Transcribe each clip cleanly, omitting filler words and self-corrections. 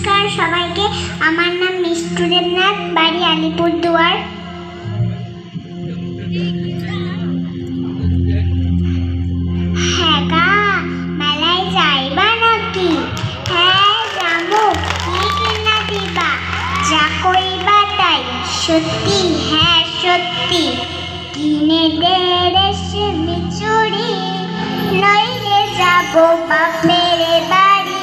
নমস্কার সবাইকে। আমার নাম মিষ্টু দেবনাথ, বাড়ি আলিপুরদুয়ার। হ্যাঁ গা, মেলায় যাইবা নাকি? হ্যাঁ যামু, কি কিনা দিবা? যা কইবা তাই। সত্যি? হ্যাঁ সত্যি। কিনে দে রেশমি চুড়ি, নইলে যাবো বাপের বাড়ি।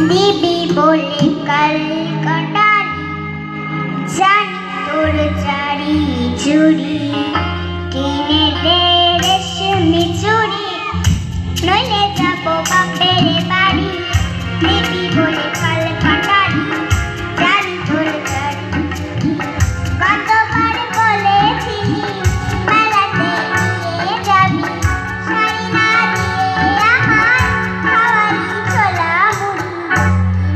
দিবি বলে কাল কাটালি, জানি তোর চারি চুড়ি। কিনে দে রেশমি চুড়ি, নইলে যাবো বাপের বাড়ি। দিবি বলে কাল কাটালি, জানি তোর চারি চুড়ি। কতবার বলেছিলি মেলাতে নিয়ে যাবি, শাড়ি না দিয়ে আমার খাওয়ালি ছোলা মুড়ি।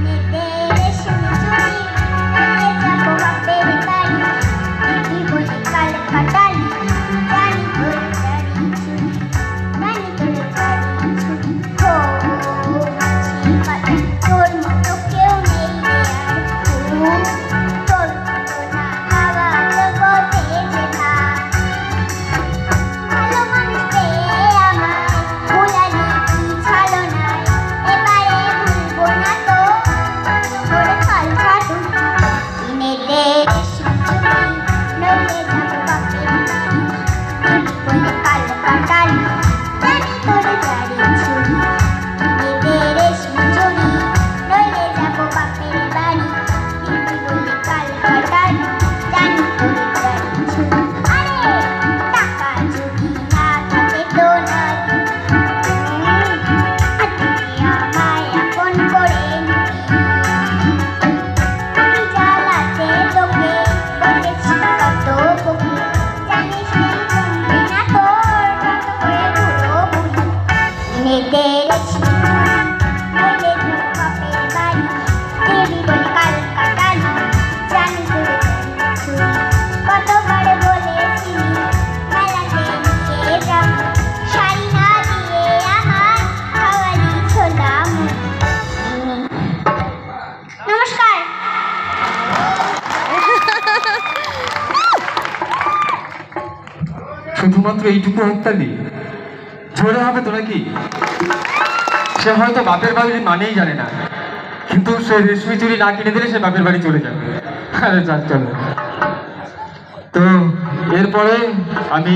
কিনে দে রেশমি চুড়ি, নইলে যাবো বাপের বাড়ি। দিবি বলে কাল কাটালি, জানি তোর চারি চুড়ি, জানি তোর চারি চুড়ি। হো মাছি পাতা, তোর মতো কেউ নেই রে আর। তোর মতো না হাওয়া জগতে যেথা। ভালো মানুষ পেয়ে আমায় ভুলালি কি ছলনায়। এবারে ভুলবো না তো তোর খালসা টুনি। কিনে দে রেশমি চুড়ি, নইলে যাবো বাপের বাড়ি। দিবি বলে কাল কাটালি, জানি তোর চারি চুড়ি। কিনে দে রেশমি চুড়ি, নইলে যাবো বাপের বাড়ি। দিবি বলে কাল কাটালি, জানি তোর চারি চুড়ি। আরে টাকা যদি না থাকে তো নাই, তুই আমায় আপন করে নিবি। আমি জ্বালাতে তোকে বলেছি কত বকি, জানিস নে কমবে না তোর কত করে বুড়ো বুড়ি। কিনে দে রেশমি চুড়ি, নইলে যাবো বাপের বাড়ি। দিবি বলে কাল কাটালি, জানি তোর চারি চুড়ি। কতবার বলেছিলি মেলাতে নিয়ে যাবি, শাড়ি না দিয়ে আমার খাওয়ালি ছোলা মুড়ি। নমস্কার। শুধুমাত্র এইটুকু হাততালি? জোরে হবে তো নাকি? সে হয়তো বাপের বাড়ির মানেই জানে না, কিন্তু সে রেশমি চুড়ি না কিনে দিলে সে বাপের বাড়ি চলে যাবে। আরে যাক চলো। তো এরপরে আমি